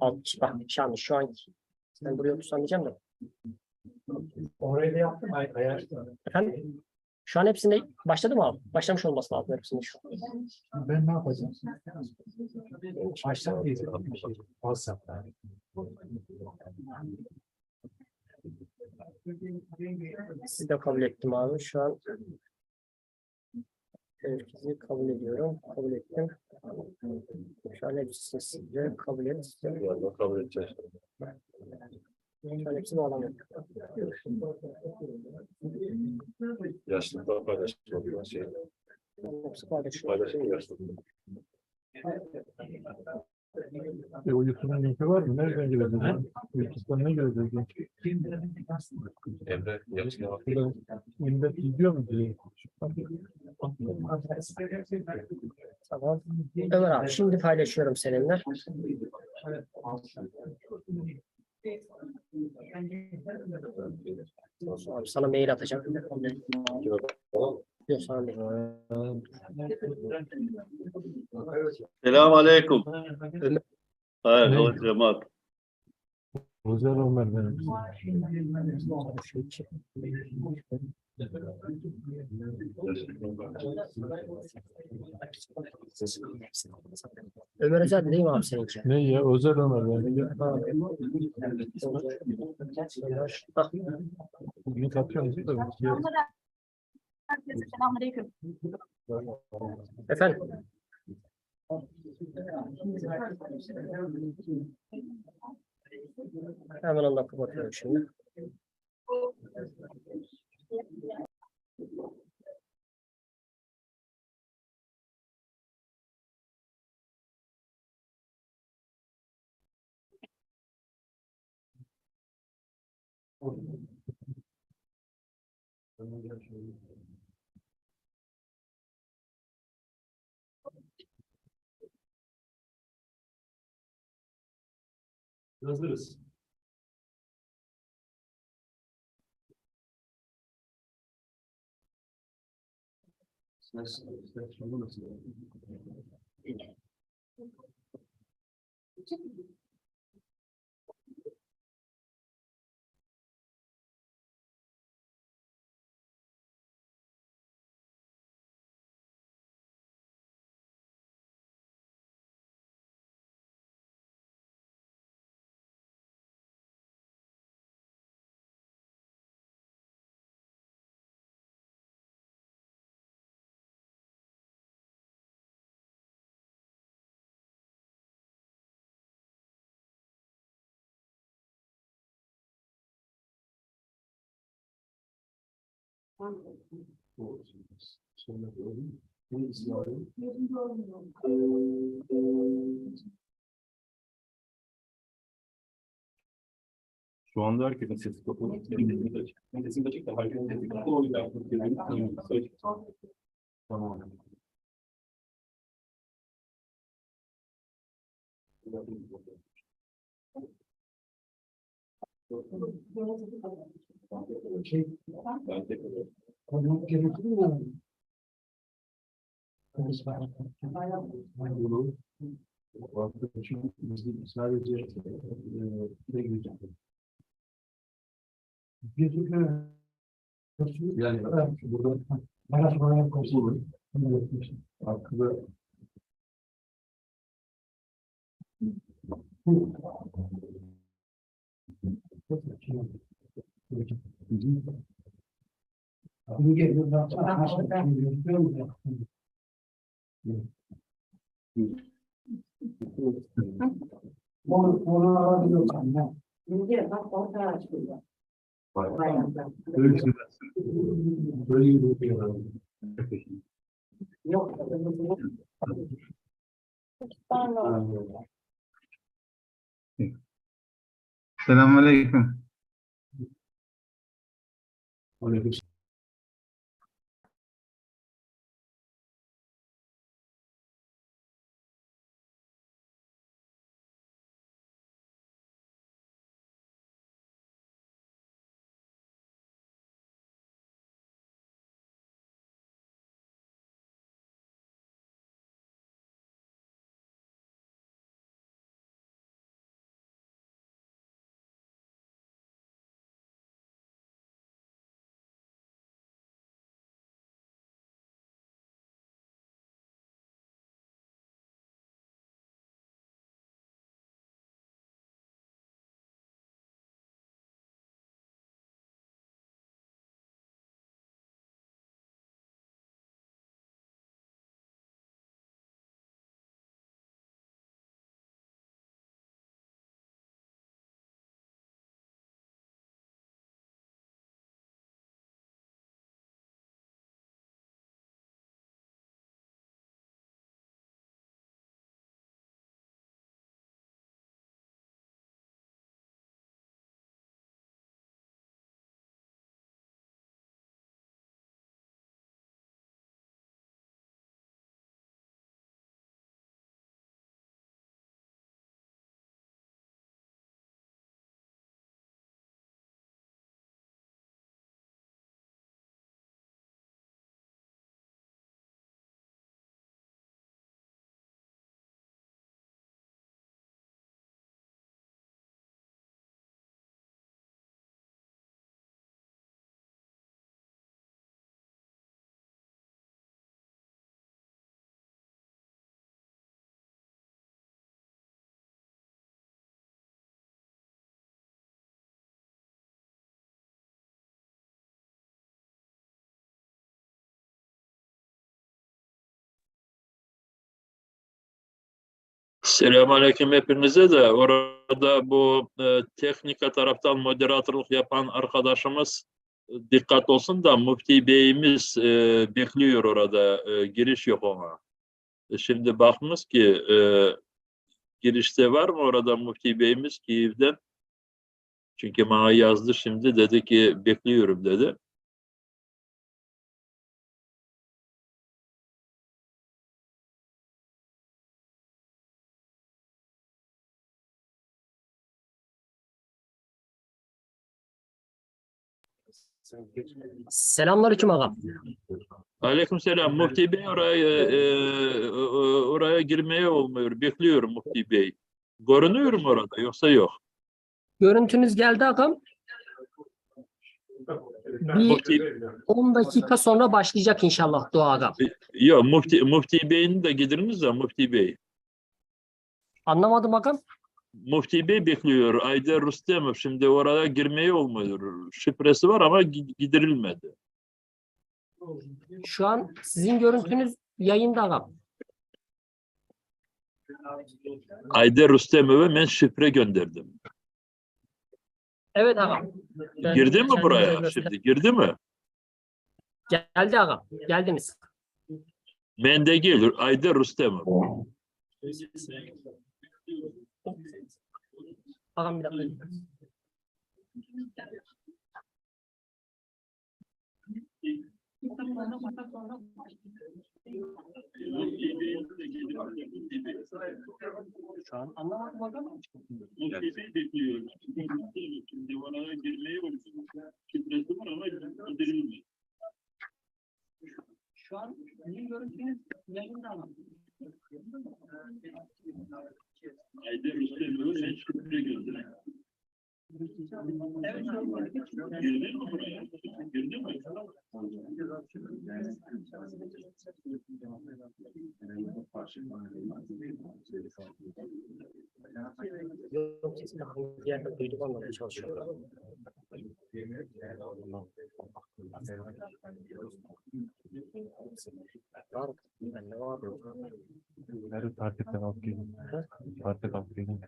Bak şu an sen buraya otursan diyeceğim de. Orayı da yaptım. Ayar. Efendim? Şu an hepsinde başladı mı abi? Başlamış olması lazım hepsinde şu an. Ben ne yapacağım? Baştan bir şey. WhatsApp'ta. Sizi de kabul ettim abi. Şu an herkesi kabul ediyorum. Kabul ettim. Şu an hepsini size kabul et. Kabul edeceğiz. Şu an hepsini alamıyorum. Yaşlıklar paylaşıyor. Hepsi paylaşıyor. Paylaşın yaşlıklar. O YouTube'un linki var mı? Nereden girebiliriz? YouTube'dan ne görebiliriz? Emre yaşlı. İmdat gidiyor mu diye. Tamam. Ömer abi şimdi paylaşıyorum seninle. Abi sana mail atacağım. Yok sana değil. Selamun Aleyküm. Ömer. Hayır, cemaat. Özel Ömer benim. Ömer Özel değil mi abi seninki? Ne ya? Özel Ömer benim. Ha. Link atıyorsunuz da. Herkese selamünaleyküm. Efendim? Hemen onu kapatıyorum şimdi. Hazırız. Şu anda herkesin sesi kapalı. Benim de açık. Ben sesim açık da herkesin sesi kapalı. O yüzden tamam. Ben tekrar. Konuk gerekir mi? Bunu sadece ne güzel. Yani burada araştırmaya koşulur. Hakkında onu alabiliyorsan ya. Böyle bir yok. Selamünaleyküm. Aleyküm. Selamünaleyküm hepinize de orada bu teknika taraftan moderatörlük yapan arkadaşımız dikkat olsun da Müftü Bey'imiz bekliyor orada giriş yok ona. Şimdi bakmış ki girişte var mı orada Müftü Bey'imiz Kiev'den? Çünkü bana yazdı şimdi dedi ki bekliyorum dedi. Selamünaleyküm ağam. Aleykümselam. Müftü Bey oraya girmeye olmuyor. Bekliyorum Müftü Bey. Görünüyor mu orada yoksa yok? Görüntünüz geldi ağam. Bir Müftü, 10 dakika sonra başlayacak inşallah dua ağam. yok Müftü Bey'in de gidiniz de Müftü Bey. Anlamadım ağam. Müftü Bey bekliyor. Aydar Rüstemov şimdi oraya girmeye olmuyor. Şifresi var ama gidirilmedi. Şu an sizin görüntünüz yayında ağam. Aydar Rüstemov'a ben şifre gönderdim. Evet ağam. Ben Girdi mi kendi buraya devresinde- şimdi? Girdi mi? Geldi ağam. Geldiniz. Mende gelir. Aydar Rüstemov. Ağam bir dakika. Şu an anlamadım ağam. Müftü Bey bekliyor. Şimdi oraya girmeye olmuyor. Şifresi var ama gidirilmedi. Şu an sizin görüntünüz yayında ağam. Aydar Rüstemov'a ben şifre gönderdim. Evet ağam. Girdi mi buraya? Girdi mi? Yok kesin bir yerde duydum anlamaya çalışıyorum. Var. Ben ne var? Her partiden alt gelin. Parti alt gelin.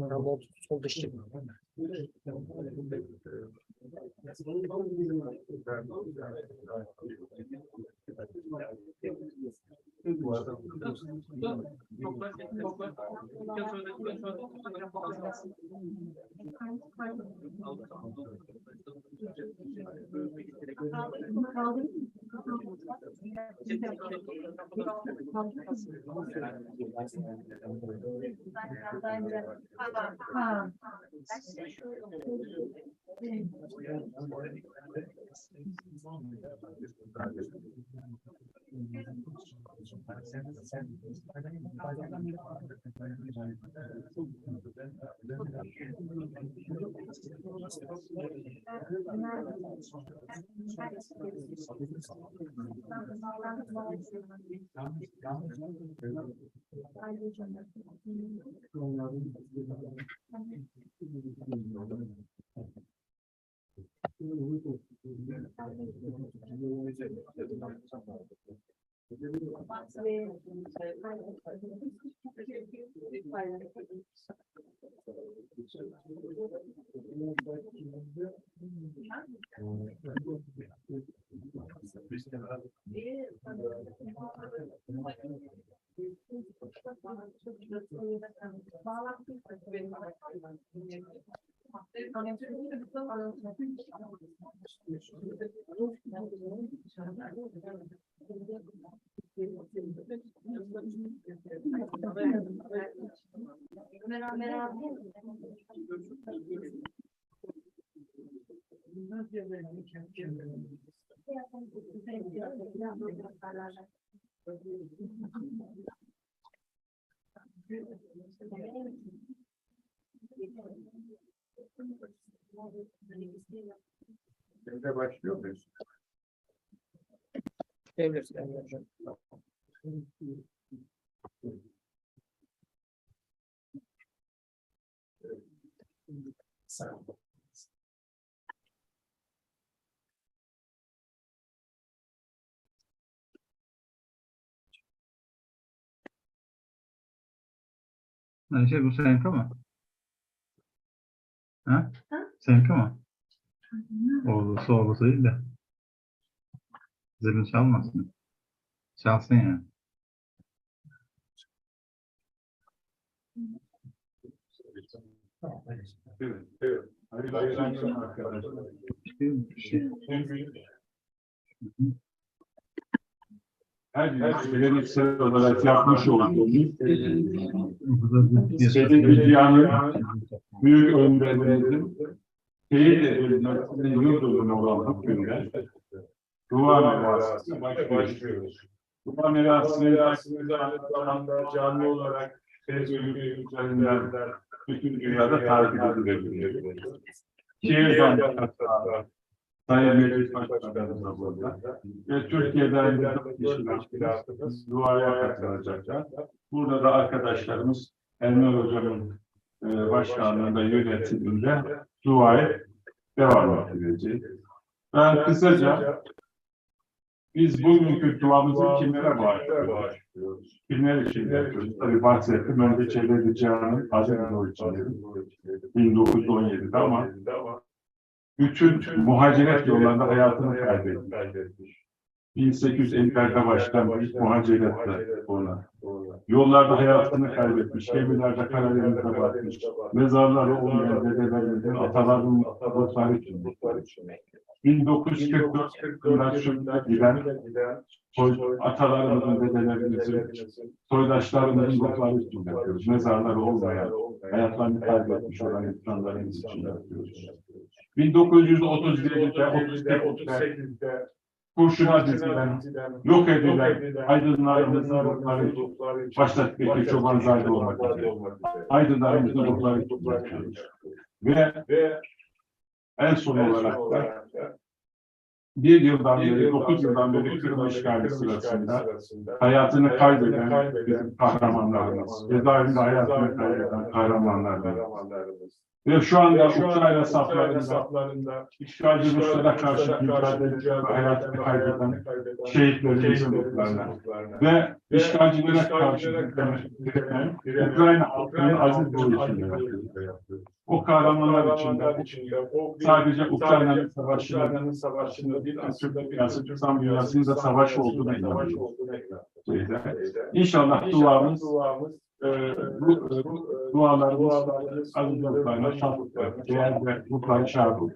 Ramon sol dışı. Evde başlıyor muyuz? Evlisin. Ayşe bu seninki mi? Ha? Seninki mi? Oğlusu değil de. Zilini çalmasın. Çalsın yani. Evet. Hayırlı akşamlar arkadaşlar. Her geleneksel olarak yapmış olduğumuz Dünyanın büyük önderlerimizin şehir edilmesinin yıl dönümü olan bu günde dua merasımına başlıyoruz. Dua merasımı aynı zamanda canlı olarak Facebook üzerinden bütün dünyada takip edilebilir. Şehirden Sayın Meclis Başkanımız burada ve Türkiye'den de teşkilatımız duaya katılacaklar. Burada da arkadaşlarımız Enver Hocam'ın başkanlığında yönetiminde duaya devam ettireceğiz. Ben kısaca biz bugünkü duamızı kimlere bağışlıyoruz? Kimler için yapıyoruz? Tabii bahsettim. Önce Çelebi Cihan'ın Aziz'in için dedim. 1917'de ama bütün muhaciret yollarında hayatını kaybetmiş. 1850'lerde başlayan bir muhaciretle ona. Yollarda hayatını kaybetmiş, gemilerde Karadeniz'de batmış, mezarları olmayan dedelerimizin, atalarının ruhları için. 1944 yılında giden atalarımızın, dedelerimizin, soydaşlarımızın ruhları için yapıyoruz. Mezarları olmayan, hayatlarını kaybetmiş olan insanlarımız için yapıyoruz. 1937'de, 38'de kurşuna dizilen, yok edilen aydınlarımızın ruhları, başta Bekir Çobanzade olmak üzere, aydınlarımızın ruhları için yapıyoruz. Ve en son olarak da 9 yıldan beri Kırım işgali sırasında hayatını kaybeden bizim kahramanlarımız, cezaevinde hayatını kaybeden kahramanlarımız. Ve şu anda Ukrayna saflarında işgalci Ruslara karşı mücadele hayatını kaybeden şehitlerimizin ruhlarına ve işgalcilere karşı direnen Ukrayna halkının aziz ruhu için yapıyoruz. O kahramanlar içinde sadece Ukrayna'nın savaşında değil, Türk dünyasının da savaş olduğuna inanıyoruz. İnşallah duamız dualarımız aziz ruhlarına şahitler, değerli ruhlarına şahit olur.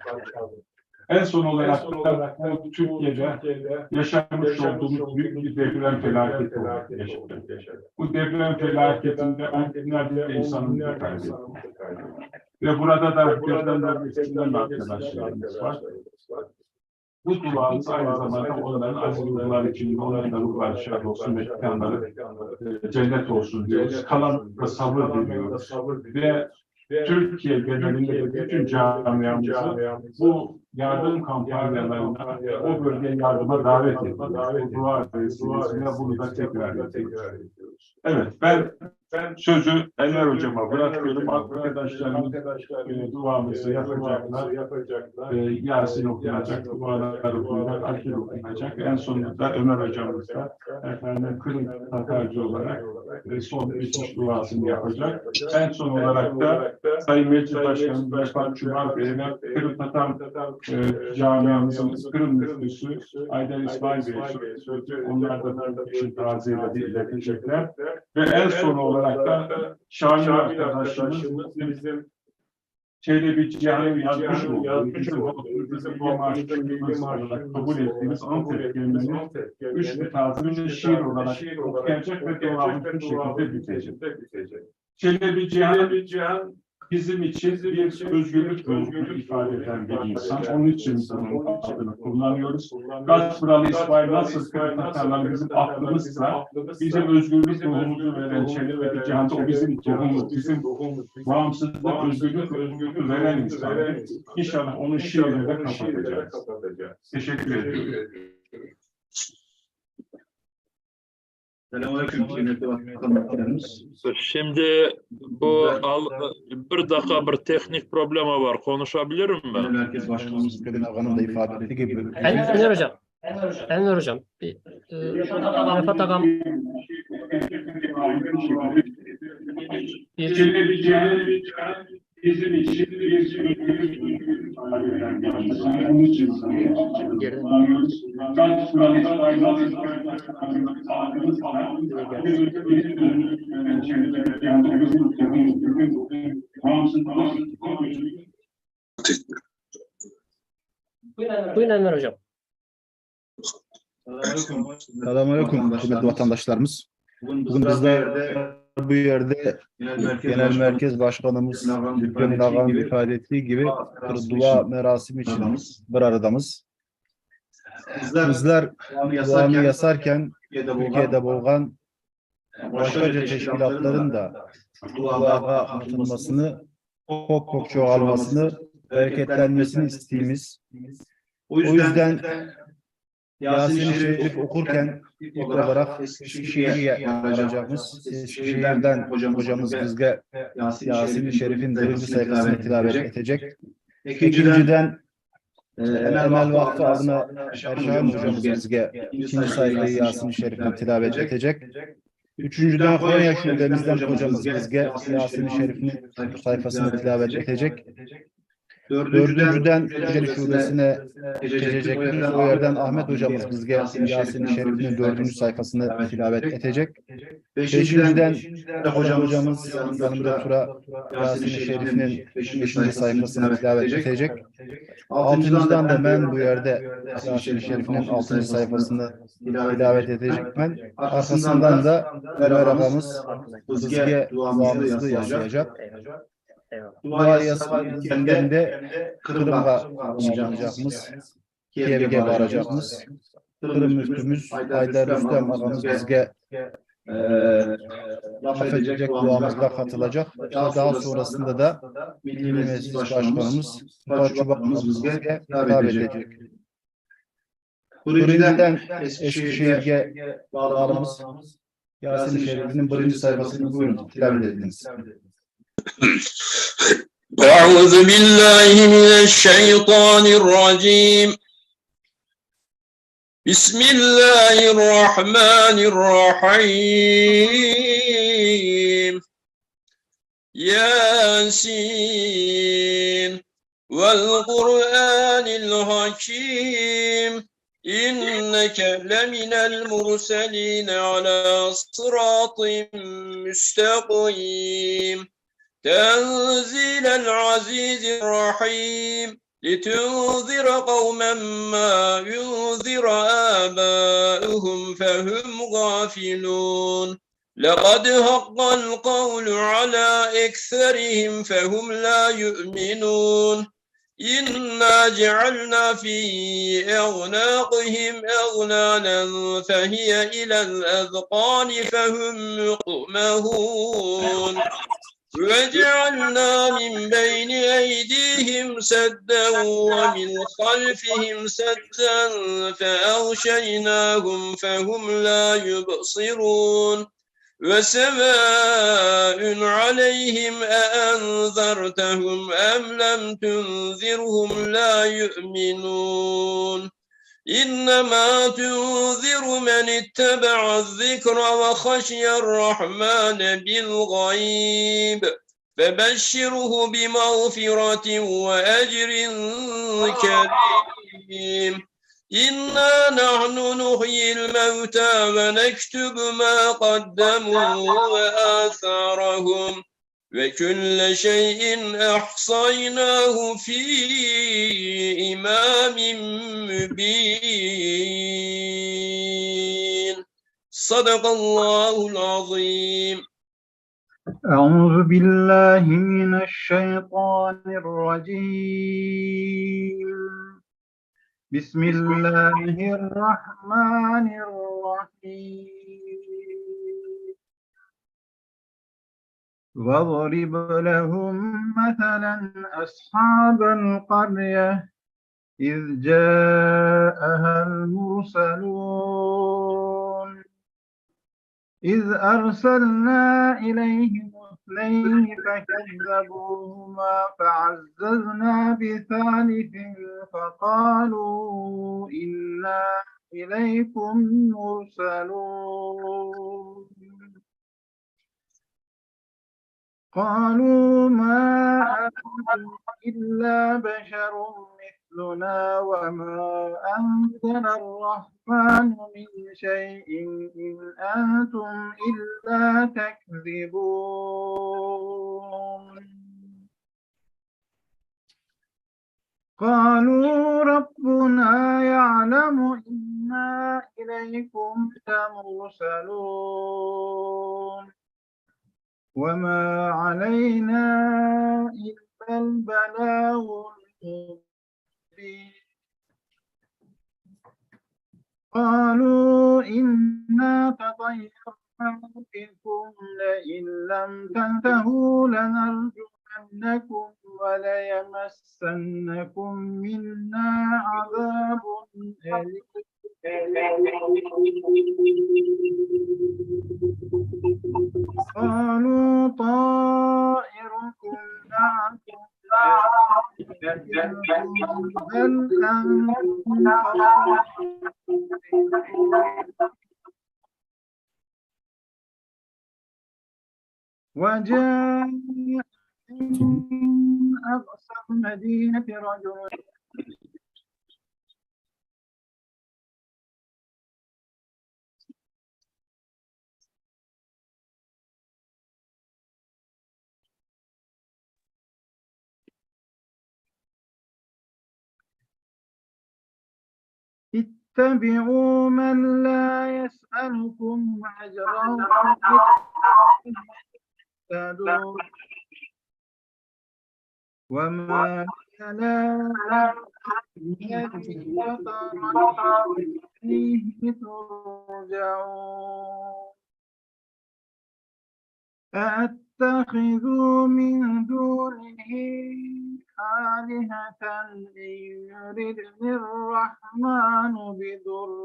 En son olarak da Türkiye'de yaşamış olduğumuz büyük bir deprem felaketi yaşadık. Bu deprem felaketinde binlerce insanımızı kaybettik. Ve burada da depremler içinden arkadaşlarımız var. Bu duamız aynı zamanda onların aziz ruhları için, onların da ruhları şahit olsun, mekanları cennet olsun diyoruz. Kalan da sabır diliyoruz. Ve Türkiye genelinde bütün camiamızı bu yardım kampanyalarına, o bölgeye yardıma davet ediyoruz. Bu dua vesilesiyle bunu da tekrar ediyoruz. Evet, ben sözü Enver Hocam'a bırakıyorum. Arkadaşlarımız duamızı yapacaklar. Yasin okunacak, dualar okunacak, akil okunacak. En sonunda Ömer Hocamız da Kırım Tatarcı olarak son bitiş duasını yapacak. En son olarak da Sayın Meclis Başkanımız Başkan Çubar Bey'e Kırım Tatar camiamızın Kırım müftüsü Aydar İsmail Bey, onlar da için taziyeyle iletecekler. Ve en son olarak da Şahin arkadaşımız bizim Çelebi Cihan'ın yazmış olduğu bizim milli marşımız kabul ettiğimiz Antep gelmenin 3 mütazımını şiir olarak okuyacak ve devamlı bir şekilde bitecek. Çelebi Cihan bizim için bir özgürlük ifade eden bir insan. Onun için bunun adını kullanıyoruz. Gaspıralı İsmail nasıl Kırım bizim aklımızsa, bizim özgürlük ruhumuzu veren Çelebi Cihan'da o bizim ruhumuz, bizim bağımsızlık, özgürlük veren insan. İnşallah onun şiirini de kapatacağız. Teşekkür ediyorum. Selamünaleyküm kıymetli bakanlarımız. Şimdi bu bir dakika bir teknik problemi var. Konuşabilirim mi? Merkez Başkanımız Kadir Ağa'nın da ifade ettiği gibi. Enver Hocam. Rıfat Ağam. Geleceğin bizim için bir onun için Buyurun Enver Hocam. Selamünaleyküm kıymetli vatandaşlarımız. Bugün bizler bu yerde Genel Merkez Başkanımız Lütfen Ağa'nın ifade ettiği gibi bir dua merasimi için bir aradamız. Bizler duanı yasarken Türkiye'de bulunan başkaca teşkilatların da duağa atılmasını, çok çoğalmasını, bereketlenmesini istediğimiz. O yüzden Yasin-i Şerif okurken ilk olarak Eskişehir'e varacağımız, Eskişehir'den hocamız bizge Yasin-i Şerif'in 1. sayfasını tilavet edecek. İkinciden Emel Vakfı adına Erşan hocamız bizge 2. sayfayı Yasin-i Şerif'ten tilavet edecek. Üçüncüden Konya Şubemizden hocamız bizge Yasin-i Şerif'in sayfasını tilavet edecek. Dördüncüden Tunceli Şubesi'ne geçecektir. O yerden Ahmet hocamız bizge Yasin-i Şerif'in 4. sayfasını tilavet edecek. Beşinciden hocamız yanımda Tura Yasin-i Şerif'in 5. sayfasını tilavet edecek. Altıncıdan da ben bu yerde Yasin-i Şerif'in 6. sayfasını tilavet edecek. Ben arkasından da Ömer ağamız bizge duamızı yaşayacak. Duayı yazarken de Kırım'a bağlanacağımız, Kiev'e varacağımız, Kırım müftümüz Haydar Rüstem ağamız bizge laf edecek duamızla katılacak. Daha sonrasında da Milli Meclis Başkanımız Mustafa Çubak'ımız bizge hitap edecek. Birinciden Eskişehir'e bağlamamız Yasin-i Şerif'in 1. sayfasını buyurun tilavet ediniz. أعوذ بالله من الشيطان الرجيم بسم الله الرحمن الرحيم ياسين والقرآن الحكيم إنك لمن المرسلين على صراط مستقيم تنزيل العزيز الرحيم لتنذر قوما ما ينذر آباؤهم فهم غافلون لقد حق القول على أكثرهم فهم لا يؤمنون إنا جعلنا في أعناقهم أغلالا فهي إلى الأذقان فهم مقمحون وجعلنا من بين أيديهم سدا ومن خلفهم سدا فأغشيناهم فهم لا يبصرون وسواء عليهم أأنذرتهم أم لم تنذرهم لا يؤمنون إنما تنذر من اتبع الذكر وخشي الرحمن بالغيب فبشره بمغفرة وأجر كريم إنا نحن نحيي الموتى ونكتب ما قدموا وآثارهم وكل شيء أحصيناه في إمام مبين صدق الله العظيم أعوذ بالله من الشيطان الرجيم بسم الله الرحمن الرحيم واضرب لهم مثلا أصحاب القرية إذ جاءها المرسلون إذ أرسلنا إليهم اثنين فكذبوهما فعززنا بثالث فقالوا إنا إليكم مرسلون قالوا ما أنتم إلا بشر مثلنا وما أنزل الرحمن من شيء إن أنتم إلا تكذبون قالوا ربنا يعلم إنا إليكم لمرسلون وما علينا إلا البلاغ المبين قالوا إنا تطيرنا بكم لئن لم تنتهوا لنرجمنكم وليمسنكم منا عذاب أليم قالوا طائركم معكم بل أنتم وجاء من أقصى المدينة رجل اتبعوا من لا يسألكم أجرا تهتدون وما لا الذي فطرني إليه ترجعون أأتخذ من دونه آلهة إن يردني الرحمن بضر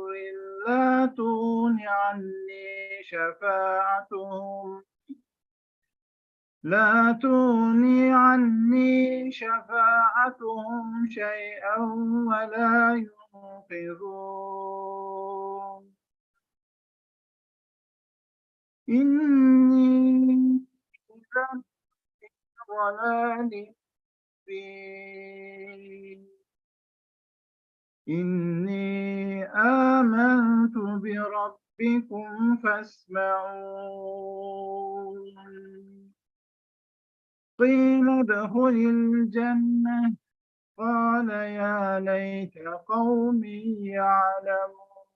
لا تغني عني شفاعتهم شيئا ولا ينقذون إني إذا في ضلال مبين إني آمنت بربكم فاسمعون قيل ادخل الجنة قال يا ليت قومي يعلمون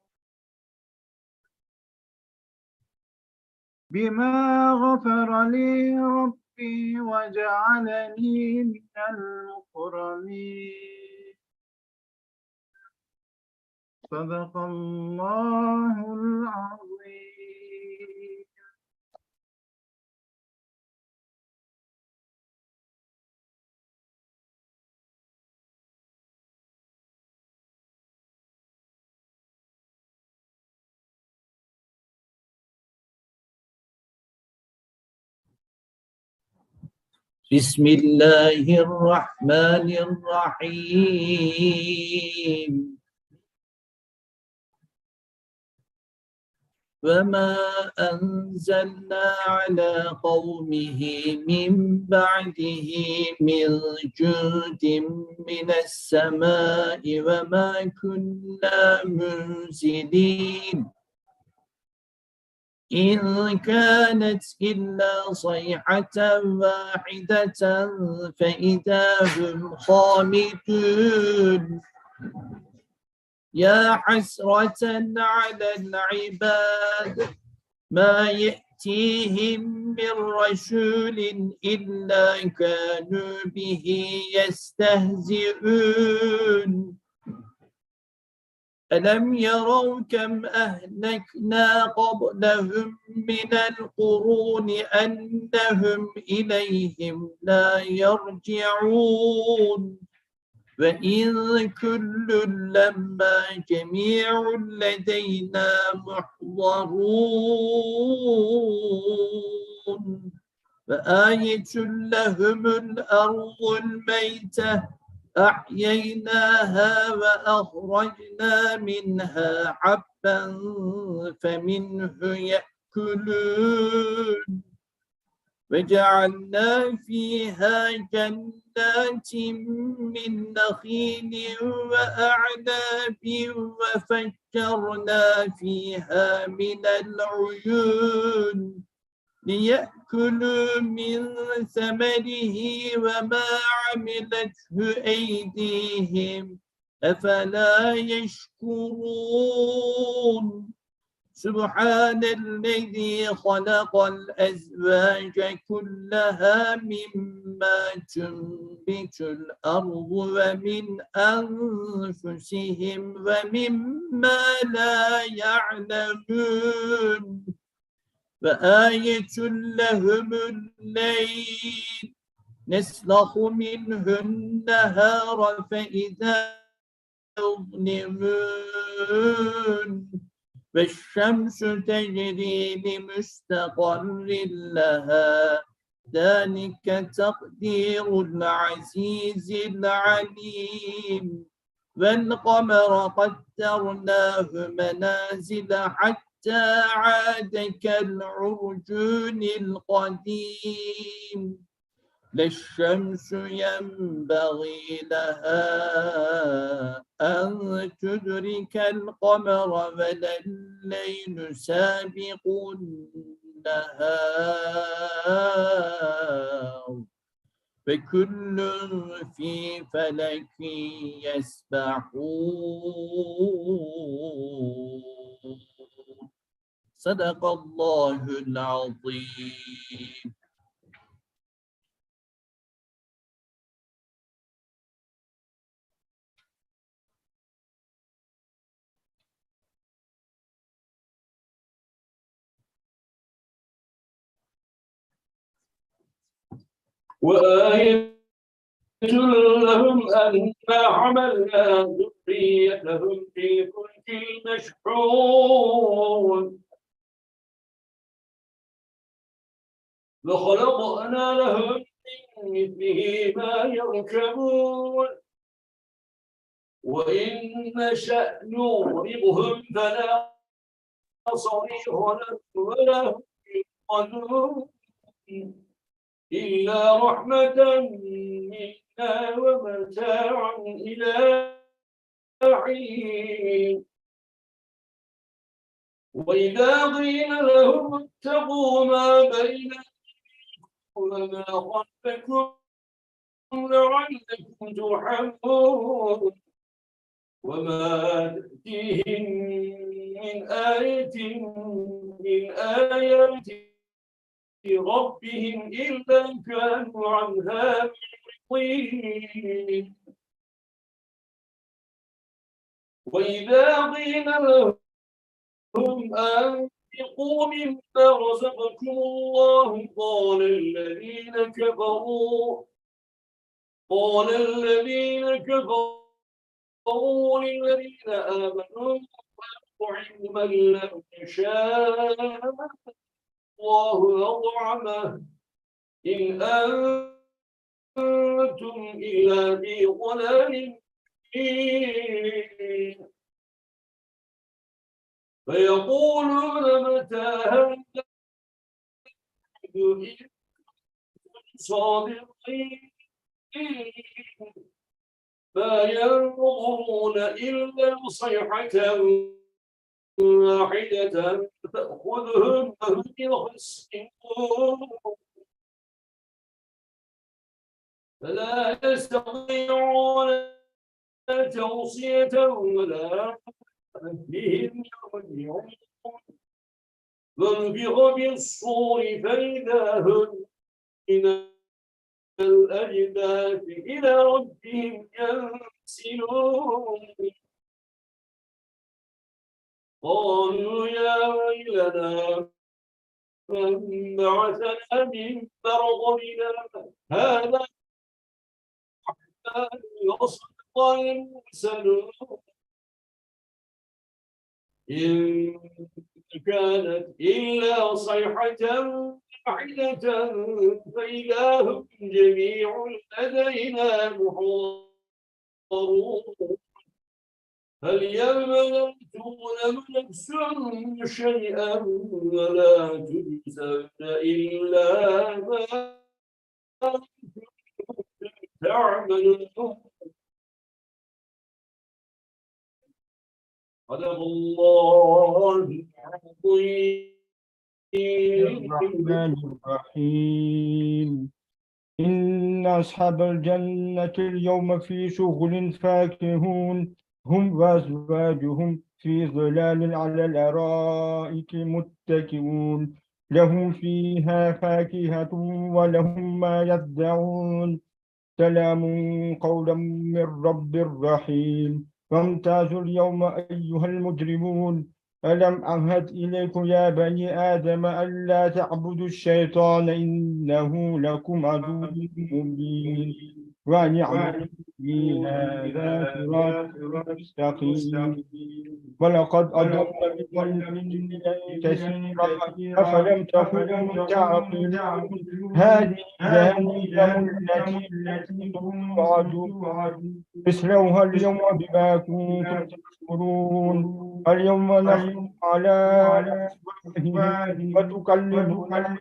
بما غفر لي ربي وجعلني من المكرمين صدق الله العظيم. بسم الله الرحمن الرحيم وما أنزلنا على قومه من بعده من جود من السماء وما كنا منزلين إن كانت إلا صيحة واحدة فإذا هم خامدون يا حسرة على العباد ما يأتيهم من رسول إلا كانوا به يستهزئون ألم يروا كم أهلكنا قبلهم من القرون أنهم إليهم لا يرجعون وإن كل لما جميع لدينا محضرون فآية لهم الأرض الميتة أحييناها وأخرجنا منها حبا فمنه يأكلون وجعلنا فيها جنات من نخيل وأعناب وفجرنا فيها من العيون ليأكلوا من ثمره وما عملته أيديهم أفلا يشكرون سبحان الذي خلق الأزواج كلها مما تنبت الأرض ومن أنفسهم ومما لا يعلمون وآية لهم الليل نسلخ منه النهار فإذا يظلمون والشمس تجري لمستقر لها ذلك تقدير العزيز العليم والقمر قدرناه منازل حتى عاد كالعرجون القديم لا الشمس ينبغي لها أن تدرك القمر ولا الليل سابق النهار فكل في فلك يسبحون صدق الله العظيم. وآية لهم أنا حملنا ذريتهم في الفلك المشحون وخلقنا لهم من مثله ما يركبون وإن نشأ نغرقهم فلا صريخ لهم ولا هم ينقذون إلا رحمة منا ومتاعا إلى حين وإذا قيل لهم اتقوا ما بين وما خلفكم لعلكم ترحمون وما تأتيهم من آية من آيات ربهم إلا كانوا عنها معرضين وإذا قيل لهم أنفقوا مما رزقكم الله قال الذين كفروا للذين آمنوا أطعموا من لم يشاء الله أطعمه إن أنتم إلا في ضلال مبين فيقولون متى هذا إن صادقين ما ينظرون إلا صيحة واحدة تأخذهم وهم يخصمون فلا يستطيعون توصية ولا أهلهم يرجعون ونفخ بالصور فإذا هم من الأجداث إلى ربهم ينسلون قالوا يا ويلنا من بعثنا من مرضنا هذا حتى يصدق المرسلون إن كانت إلا صيحة واحدة فإذا هم جميع لدينا محضرون هل يوم لا تظلم نفس شيئا ولا تجزون إلا ما تعملون صدق الله العظيم. الرحمن الرحيم إن أصحاب الجنة اليوم في شغل فاكهون هم وأزواجهم في ظلال على الأرائك متكئون لهم فيها فاكهة ولهم ما يدعون سلام قولا من رب رحيم وامتازوا اليوم أيها المجرمون ألم أعهد إليكم يا بني آدم ألا تعبدوا الشيطان إنه لكم عدو مبين وأن اعبدوا لي هذا صراط مستقيم ولقد أضل منكم كثيرا أفلم تكونوا تعقلون هذه جهنم التي توعدون اصلوها اليوم بما كنتم تكفرون اليوم نختم على أفواههم وتكلمنا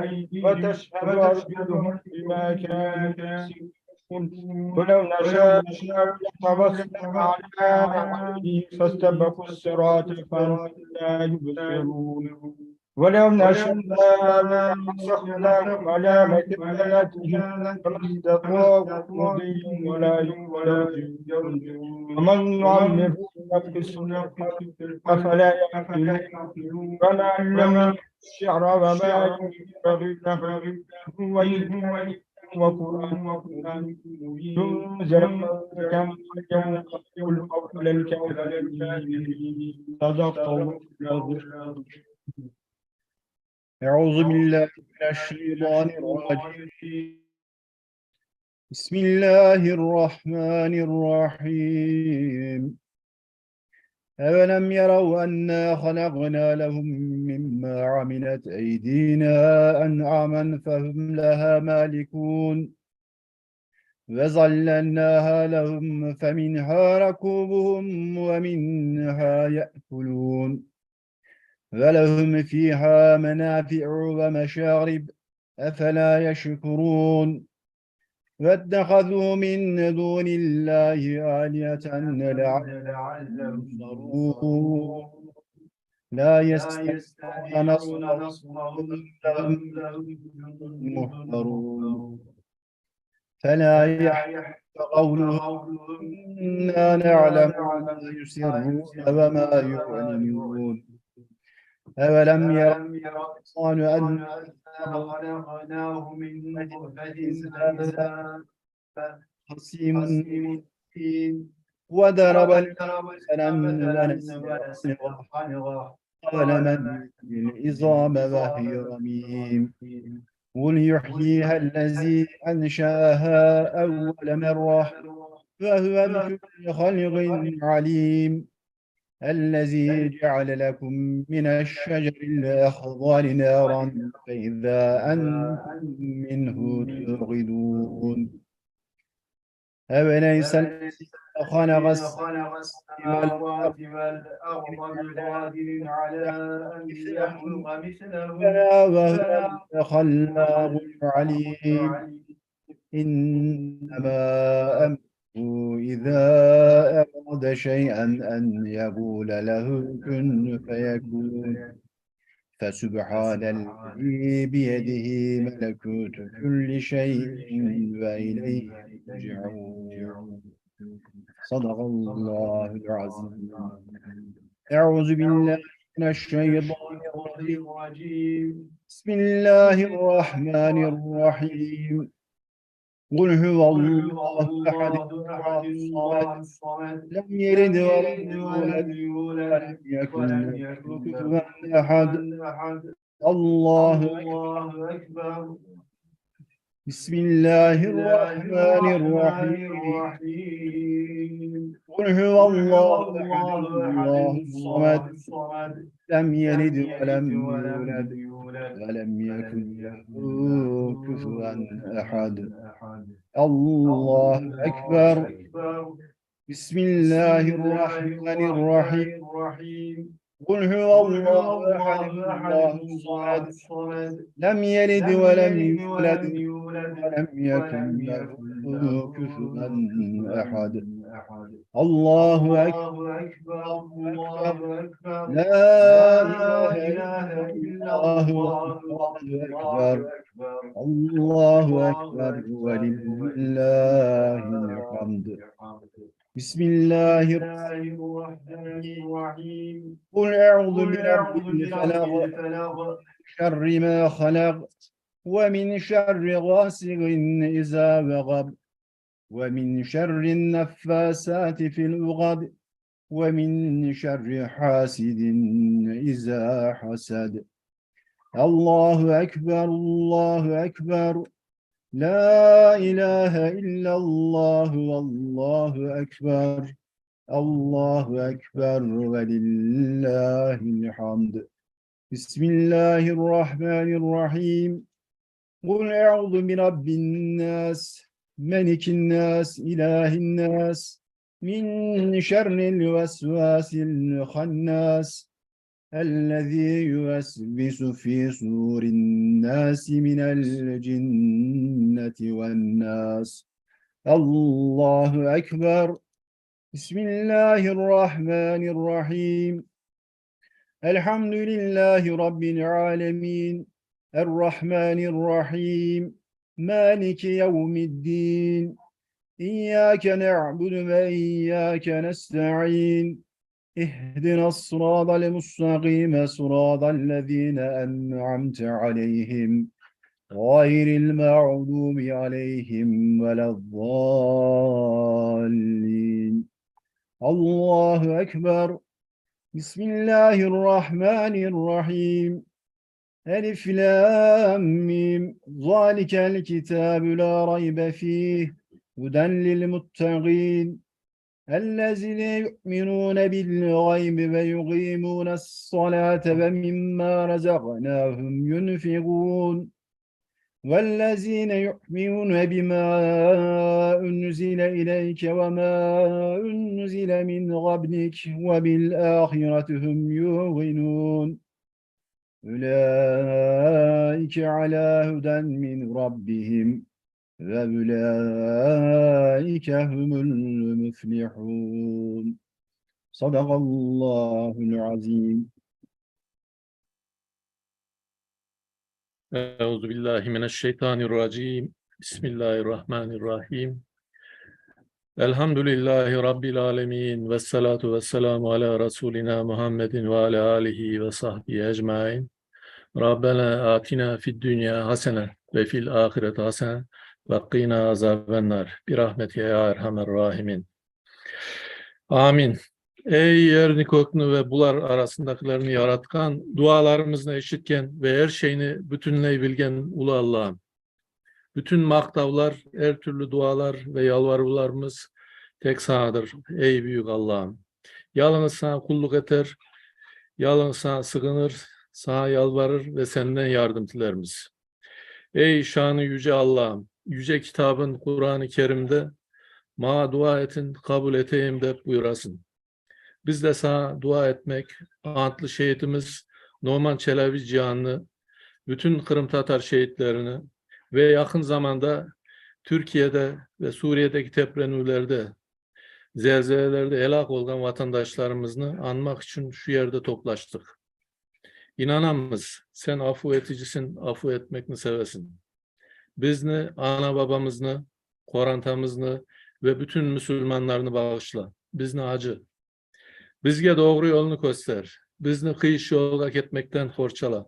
أيديهم وتشهد أرجلهم بما كانوا يكسبون ولو نشاء لطمسنا على أعينهم فاستبقوا الصراط فهم لا يبصرون ولو نشاء لمسخناهم على مكانتهم فما استطاعوا مضيا ولا يرجعون ومن نعمره نقص أفلا يعقلون وما علمنا الشعر وما ينبغي له هو وقرآن ينزل كما يوم القول الكافرين صدق الله العظيم. أعوذ بالله من الشيطان الرجيم بسم الله الرحمن الرحيم أولم يروا أنا خلقنا لهم مما عملت أيدينا أنعاما فهم لها مالكون وظللناها لهم فمنها ركوبهم ومنها يأكلون ولهم فيها منافع ومشارب أفلا يشكرون واتخذوا من دون الله آلهة لعلهم ينصرون لا يستطيعون نصرهم مهترون فلا يحق قولهم إنا نعلم ما يسرون وما يعلنون أولم يروا الإنسان أنا خلقناه من نطفة خصيم وضرب مثلا ونسي قال من العظام وهي رميم قل يحييها الذي أنشأها أول مرة وهو بكل خلق عليم الذي جعل لكم من الشجر الأخضر نارا فإذا أنتم منه توقدون أوليس الذي خلق السماوات والأرض بقادر على أن يخلق مثلهم بلى وهو الخلاق العليم إنما أمره إذا أراد شيئا أن يقول له كن فيكون فسبحان الذي بيده ملكوت كل شيء وإليه يرجعون صدق الله العظيم. أعوذ بالله من الشيطان الرجيم بسم الله الرحمن الرحيم قل هو الله أحد الصمد لم يلد ولم يولد ولم يكن له كفوا أحد الله أكبر بسم الله الرحمن الرحيم قل هو الله أحد الله الصمد لم يلد ولم يولد ولم يكن له كفوا أحد الله أكبر Bismillahirrahmanirrahim. Kul huvallahu ehad, Allahu samed. Lem yelid ve lem yulad ve lem yekun lehu kufuven ehad. Allahu ekber. La ilahe illallah. Allahu ekber. Allahu ekber ve lillahil hamd. Bismillahirrahmanirrahim. Kul e'udhu bi rabbil felaq. Şerri ma halaq. Ve min şerri gâsigin izâ vegab. Ve min şerrin neffâsâti fil ugad. Ve min şerri hasidin izâ hasad. Allahu ekber, Allahu ekber. La ilahe illallah, Allahu ekber. Allahu ekber ve lillahil hamd. Bismillahirrahmanirrahim. Kul e'udhu bi rabbin nas, melikin nas, ilahin nas, min şerril vesvasil hannas. الذي يوسوس في صدور الناس من الجنة والناس الله أكبر بسم الله الرحمن الرحيم الحمد لله رب العالمين الرحمن الرحيم مالك يوم الدين إياك نعبد وإياك نستعين اهدنا الصراط المستقيم صراط الذين أنعمت عليهم غير المغضوب عليهم ولا الضالين الله أكبر بسم الله الرحمن الرحيم ألف لام ميم ذلك الكتاب لا ريب فيه هدى للمتقين الذين يؤمنون بالغيب ويقيمون الصلاة ومما رزقناهم ينفقون والذين يؤمنون بما أنزل إليك وما أنزل من قبلك وبالآخرة هم يوقنون أولئك على هدى من ربهم وَاُولَٰئِكَ هُمُ الْمُفْلِحُونَ Sadakallahul azim. Euzubillahimineşşeytanirracim. Bismillahirrahmanirrahim. Elhamdülillahi Rabbil alemin. Vessalatu vesselamu ala Resulina Muhammedin ve ala alihi ve sahbihi ecmain. Rabbena atina fid dünya hasene ve fil ahireti hasene ve qina azabennar. Bir rahmeti ya erhamer rahimin. Amin. Ey yerini kökünü ve bular arasındakilerini yaratkan, dualarımızı işitken ve her şeyini bütünleyebilgen ulu Allah'ım. Bütün maktavlar, her türlü dualar ve yalvarılarımız tek sanadır. Ey büyük Allah'ım. Yalnız sana kulluk eder, yalnız sana sığınır, sana yalvarır ve senden yardım dilerimiz. Ey şanı yüce Allah'ım, yüce kitabın Kur'an-ı Kerim'de ma dua etin, kabul eteyim de buyurasın. Biz de sana dua etmek, antlı şehitimiz Numan Çelebi Cihanlı, bütün Kırım Tatar şehitlerini ve yakın zamanda Türkiye'de ve Suriye'deki depremlerde, zelzelelerde helak olan vatandaşlarımızı anmak için şu yerde toplaştık. İnanamız, sen afu eticisin, afu etmekini sevesin. Bizni, ana babamızını, korantamızını ve bütün Müslümanlarını bağışla. Bizni acı. Bizge doğru yolunu göster. Bizni kıyış yola gitmekten korçala.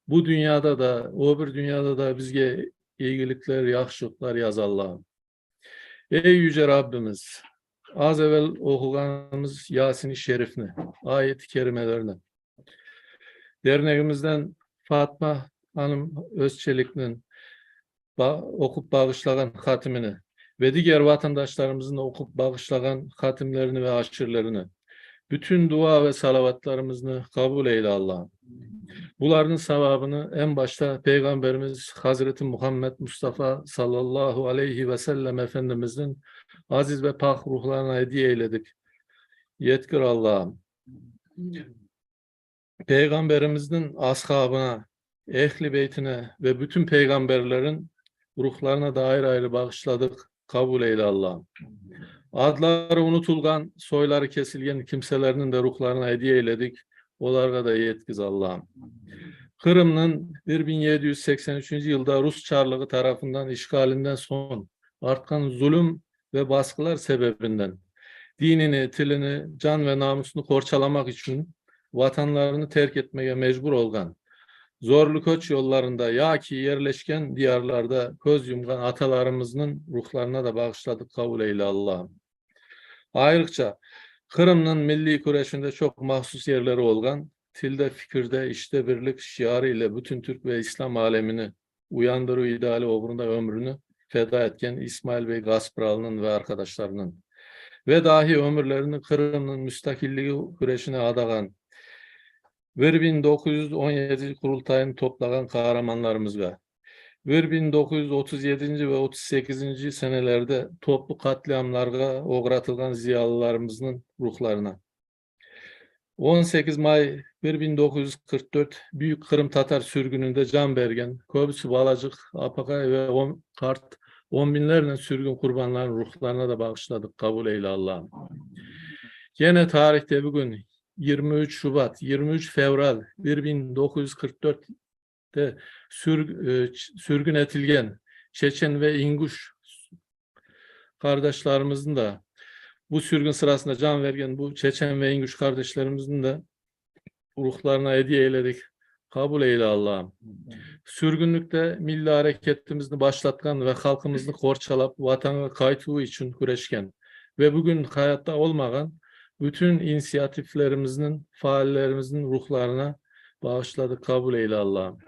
Bu dünyada da, o bir dünyada da bizge iyilikler, yaxşılıklar yaz Allah'ım. Ey yüce Rabbimiz, az evvel okuganımız Yasin-i Şerif'ini, ayet-i kerimelerini, derneğimizden Fatma Hanım Özçelik'in okup bağışlayan hatimini ve diğer vatandaşlarımızın okup bağışlayan hatimlerini ve aşırılarını, bütün dua ve salavatlarımızı kabul eyle Allah'ım. Bunların sevabını en başta Peygamberimiz Hazreti Muhammed Mustafa sallallahu aleyhi ve sellem Efendimizin aziz ve pak ruhlarına hediye eyledik. Yetkir Allah'ım. Peygamberimizin ashabına, ehli beytine ve bütün peygamberlerin ruhlarına da ayrı ayrı bağışladık. Kabul eyle Allah'ım. Adları unutulgan, soyları kesilgen kimselerinin de ruhlarına hediye eyledik. Onlara da yetkiz Allah'ım. Kırım'ın 1783. yılda Rus Çarlığı tarafından işgalinden son artan zulüm ve baskılar sebebinden dinini, tilini, can ve namusunu korçalamak için vatanlarını terk etmeye mecbur olan, zorlu koç yollarında ya ki yerleşken diyarlarda göz yumgan atalarımızın ruhlarına da bağışladık. Kabul eyle Allah'ım. Ayrıca Kırım'ın milli güreşinde çok mahsus yerleri olan, tilde, fikirde, işte birlik şiarı ile bütün Türk ve İslam alemini uyandırı ideali uğrunda ömrünü feda etken İsmail Bey Gaspralı'nın ve arkadaşlarının ve dahi ömürlerini Kırım'ın müstakilliği güreşine adagan 1917 kurultayını toplagan kahramanlarımızga 1937 ve 38. senelerde toplu katliamlarga uğratılgan ziyalılarımızın ruhlarına 18 May 1944 Büyük Kırım Tatar sürgününde can bergen Köbüsü Balacık, Apakay ve on binlerle sürgün kurbanların ruhlarına da bağışladık. Kabul eyle Allah'ım. Yine tarihte bugün 23 Şubat, 23 Fevral 1944'te sürgün etilgen Çeçen ve İnguş kardeşlerimizin de bu sürgün sırasında can vergen bu Çeçen ve İnguş kardeşlerimizin de ruhlarına hediye eyledik. Kabul eyle Allah'ım. Sürgünlükte milli hareketimizni başlatkan ve halkımızı korçalap vatana kaytığı için güreşken ve bugün hayatta olmagan bütün inisiyatiflerimizin, faallerimizin ruhlarına bağışladık. Kabul eyle Allah'ım.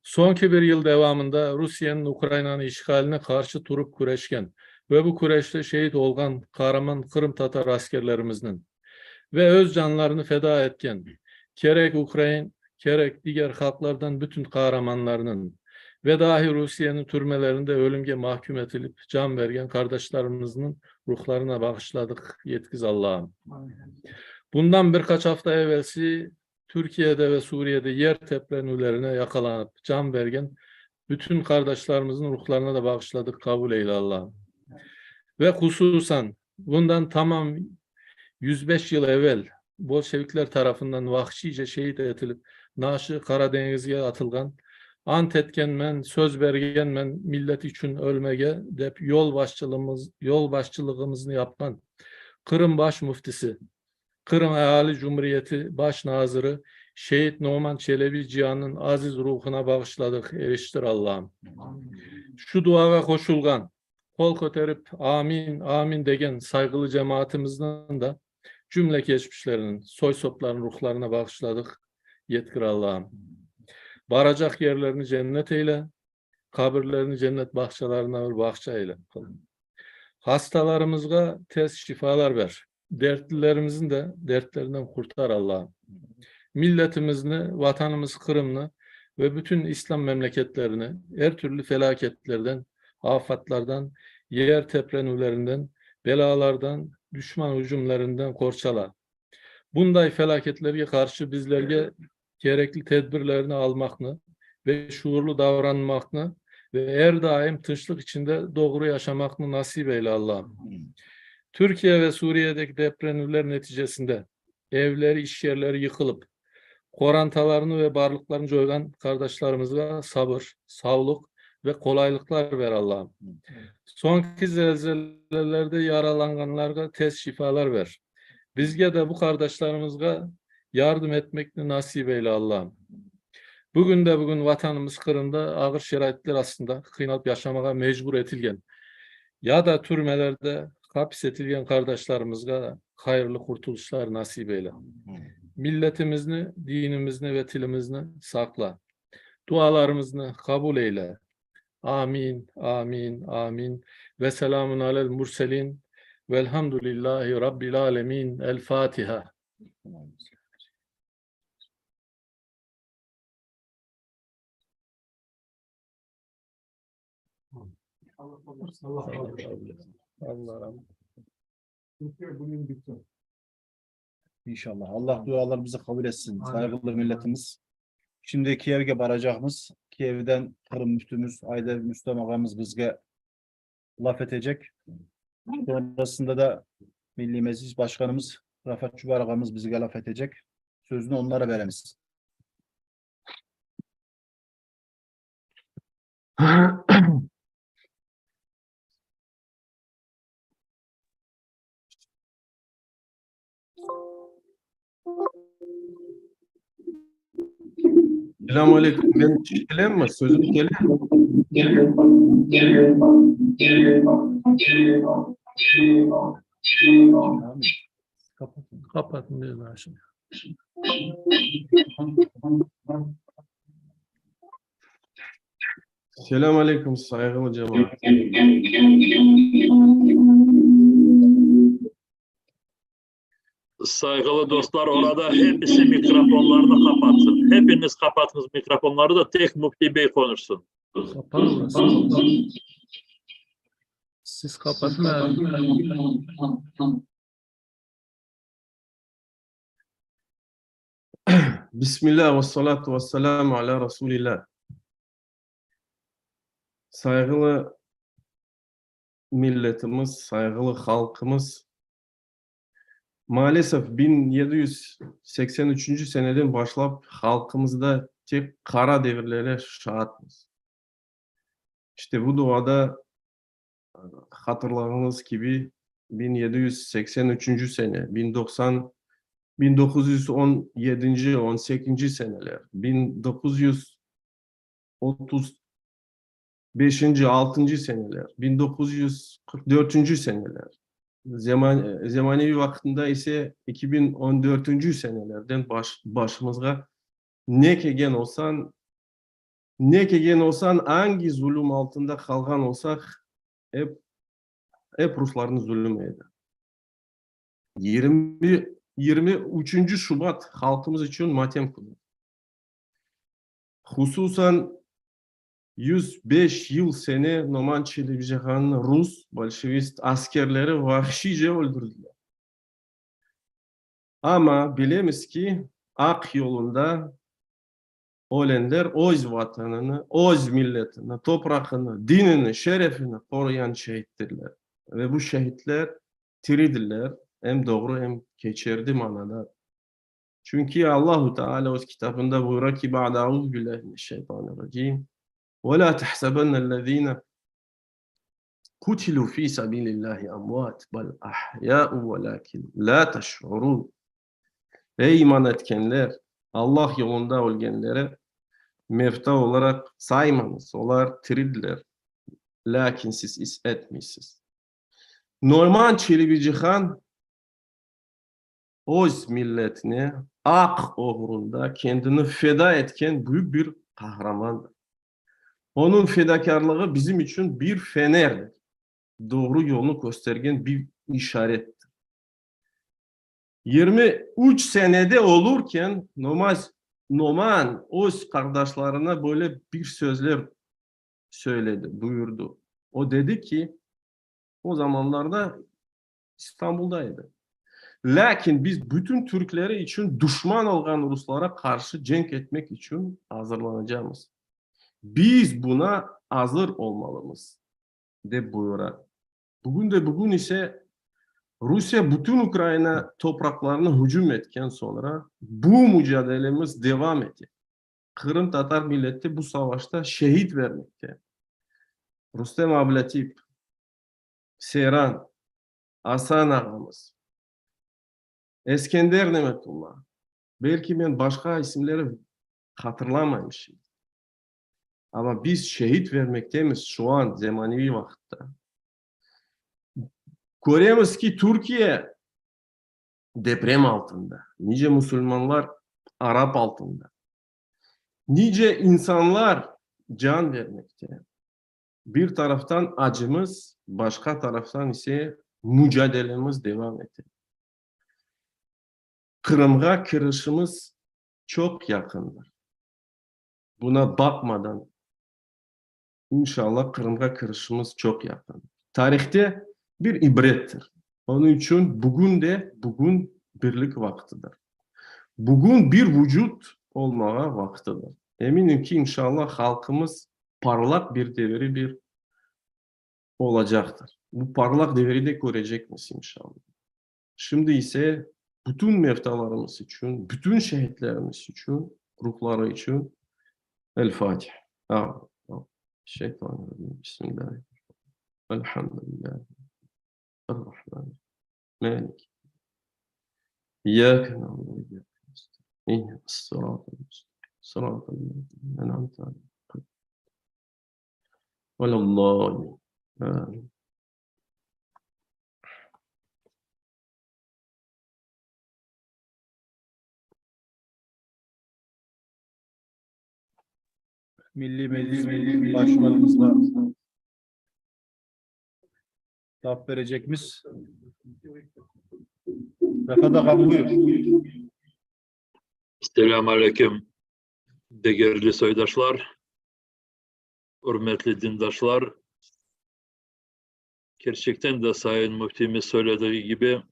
Sonki bir yıl devamında Rusya'nın Ukrayna'nın işgaline karşı durup güreşken ve bu güreşte şehit olgan kahraman Kırım Tatar askerlerimizin ve öz canlarını feda etken gerek Ukrayna gerek diğer halklardan bütün kahramanlarının ve dahi Rusya'nın türmelerinde ölümge mahkum edilip can vergen kardeşlerimizin ruhlarına bağışladık. Yetkiz Allah'ım. Bundan birkaç hafta evvelsi Türkiye'de ve Suriye'de yer teprenülerine yakalanıp can vergen bütün kardeşlerimizin ruhlarına da bağışladık. Kabul eyle Allah'ım. Ve hususan bundan tamam 105 yıl evvel Bolşevikler tarafından vahşice şehit edilip naşı Karadeniz'e atılgan, ant etkenmen, söz bergenmen millet için ölmege dep yol başçılığımızı yapan Kırım baş muftisi, Kırım Ahali Cumhuriyeti baş nazırı Şehit Numan Çelebi Cihan'ın aziz ruhuna bağışladık. Eriştir Allah'ım. Şu duaya koşulgan, kol koterip amin amin degen saygılı cemaatimizden de cümle geçmişlerinin, soy sopların ruhlarına bağışladık. Yetkir Allah'ım. Varacak yerlerini cennet eyle, kabirlerini cennet bahçelerine bir bahçe eyle. Hastalarımıza tez şifalar ver. Dertlilerimizin de dertlerinden kurtar Allah'ım. Milletimizni, vatanımız Kırım'ını ve bütün İslam memleketlerini her türlü felaketlerden, afatlardan, yer teprenülerinden, belalardan, düşman hücumlarından korçala. Bunday felaketlerine karşı bizlerge gerekli tedbirlerini almakını ve şuurlu davranmakını ve her daim tınçlık içinde doğru yaşamakını nasip eyle Allah'ım. Türkiye ve Suriye'deki depremler neticesinde evleri, iş yerleri yıkılıp korantalarını ve varlıklarını joygan kardeşlerimize sabır, sağlık ve kolaylıklar ver Allah'ım. Sonki zelzelelerde yaralananlara tez şifalar ver. Bizge de bu kardeşlerimize yardım etmekle nasip eyle Allah'ım. Bugün vatanımız Kırım'da ağır şeraitler aslında kıynap yaşamaya mecbur etilgen ya da türmelerde hapis etilgen kardeşlerimize hayırlı kurtuluşlar nasip eyle. Milletimizni, dinimizni ve tilimizni sakla. Dualarımızı kabul eyle. Amin, amin, amin. Ve selamun alel murselin. Velhamdülillahi Rabbil alemin. El Fatiha. Allah Allah rahmet eylesin. Türkiye bugün bitti. İnşallah. Allah dualarımızı kabul etsin. Saygılı milletimiz. Şimdi Kiev'e varacağımız, Kiev'den Kırım müftümüz, Aydev Müslüm ağamız bizge laf edecek. Sonrasında da Milli Meclis Başkanımız Rafat Çubar ağamız bizge laf edecek. Sözünü onlara veremiz. Selamünaleyküm. Ben çiftlerim mi? Sözüm geliyor. Kapatın bir daha şimdi. Selamünaleyküm saygılı cemaat. Saygılı dostlar, orada hepsi mikrofonlarını kapatsın. Hepiniz kapatınız mikrofonları da tek Mufti Bey konuşsun. Kapalı burası. Siz kapatın. Bismillah ve salatu ve selamu ala Resulillah. Saygılı milletimiz, saygılı halkımız, maalesef 1783. seneden başlayıp halkımızda tek kara devirlere şahitmiz. İşte bu duada hatırladığınız gibi 1783. sene, 1917. 18. seneler, 1935. 6. seneler, 1944. seneler, Zemanevi vaktinde ise 2014. senelerden başımızga ne kegen olsan, hangi zulüm altında kalgan olsak hep Rusların zulmüydü. 23. Şubat halkımız için matem kılıyor. Hususan 105 yıl sene Noman Çelebicehan'ın Rus Bolşevist askerleri vahşice öldürdüler. Ama bilemiz ki Ak yolunda ölenler öz vatanını, öz milletini, toprağını, dinini, şerefini koruyan şehittirler. Ve bu şehitler tiridirler. Hem doğru hem geçerli manada. Çünkü Allahu Teala öz kitabında buyuruyor ki ba'de euzubillahimineşşeytanirracim ve la tehsebennellezine kutilu fi sabilillahi amvat bel ahya'u velakin la teş'urun. Ey iman etkenler, Allah yolunda ölenlere mefta olarak saymanız. Onlar tiridiler. Lakin siz etmişsiniz. Norman Çelebicehan öz milletine ak uğrunda kendini feda etken büyük bir kahramandır. Onun fedakarlığı bizim için bir fenerdir. Doğru yolunu göstergen bir işarettir. 23 senede olurken Noman öz kardeşlerine böyle bir sözler söyledi, buyurdu. O dedi ki o zamanlarda İstanbul'daydı. Lakin biz bütün Türkleri için düşman olan Ruslara karşı cenk etmek için hazırlanacağız. Biz buna hazır olmalıyız de buyurar. Bugün ise Rusya bütün Ukrayna topraklarına hücum etken sonra bu mücadelemiz devam etti. Kırım Tatar milleti bu savaşta şehit vermekte. Rüstem Ablatip, Seyran, Hasan ağamız, Eskender Nemetullah. Belki ben başka isimleri hatırlamamışım. Ama biz şehit vermekteyiz şu an zemanevi vakitte. Görüyoruz ki Türkiye deprem altında. Nice Müslümanlar Arap altında. Nice insanlar can vermekte. Bir taraftan acımız, başka taraftan ise mücadelemiz devam etti. Kırım'a kirişimiz çok yakındır. Buna bakmadan inşallah Kırım'a kirişimiz çok yakın. Tarihte bir ibrettir. Onun için bugün birlik vaktidir. Bugün bir vücut olmaya vaktidir. Eminim ki inşallah halkımız parlak bir devri bir olacaktır. Bu parlak devri de görecekmiş inşallah. Şimdi ise bütün mevtalarımız için, bütün şehitlerimiz için, ruhları için El Fatiha. Şeytanirracim. Bismillahirrahmanirrahim. Elhamdülillah. Errahmanirrahim. Malik. İyyâke na'budu ve iyyâke nestaîn. İhdinas-sırâtal mustakîm. Sırâtal lezîne en'amte aleyhim. Velallâhin. Amin. Milli Meclis Başkanımızla cevap verecekmiş. Refat Ağam buyur. Selamünaleyküm değerli soydaşlar, hürmetli dindaşlar. Gerçekten de Sayın Müftimiz söylediği gibi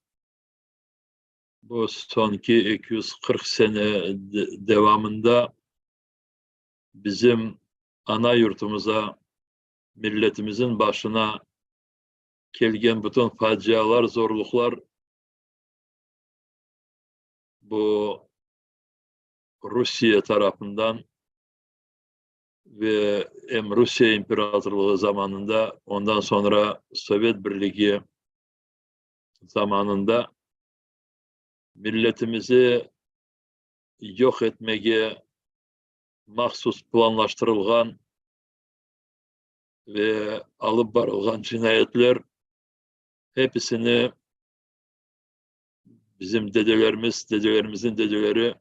bu sonki 240 sene devamında bizim ana yurtumuza, milletimizin başına gelgen bütün facialar, zorluklar bu Rusya tarafından ve hem Rusya İmparatorluğu zamanında, ondan sonra Sovyet Birliği zamanında milletimizi yok etmeye mahsus planlaştırılgan ve alıp varılgan cinayetler hepsini bizim dedelerimizin dedeleri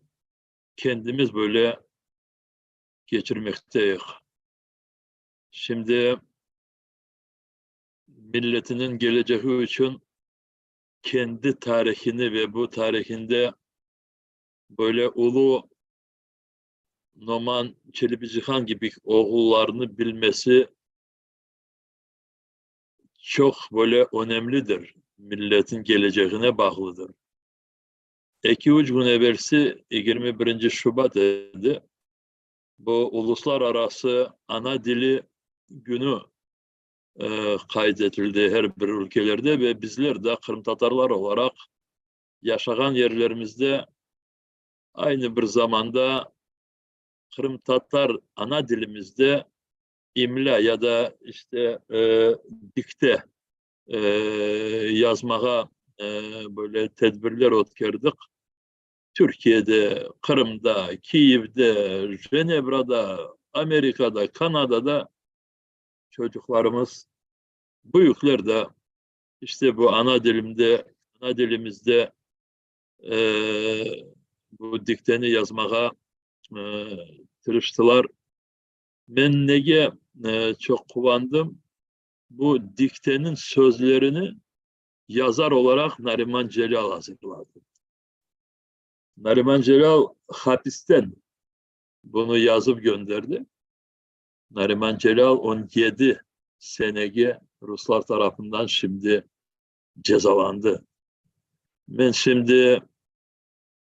kendimiz böyle geçirmekteyiz. Şimdi milletinin geleceği için kendi tarihini ve bu tarihinde böyle ulu Noman Çelebi gibi oğullarını bilmesi çok böyle önemlidir. Milletin geleceğine bağlıdır. 2-3 gün evvelsi 21. Şubat idi. Bu uluslararası ana dili günü kaydedildi her bir ülkelerde ve bizler de Kırım Tatarlar olarak yaşayan yerlerimizde aynı bir zamanda Kırım Tatar ana dilimizde imla ya da işte dikte yazmaya böyle tedbirler ötkerdik. Türkiye'de, Kırım'da, Kiev'de, Cenevre'de, Amerika'da, Kanada'da çocuklarımız, büyükler de işte bu ana dilimizde bu dikteni yazmaya tırıştılar. Ben neye çok kuvandım? Bu diktenin sözlerini yazar olarak Nariman Celal hazırladı. Nariman Celal hapisten bunu yazıp gönderdi. Nariman Celal 17 senege Ruslar tarafından şimdi cezalandı. Ben şimdi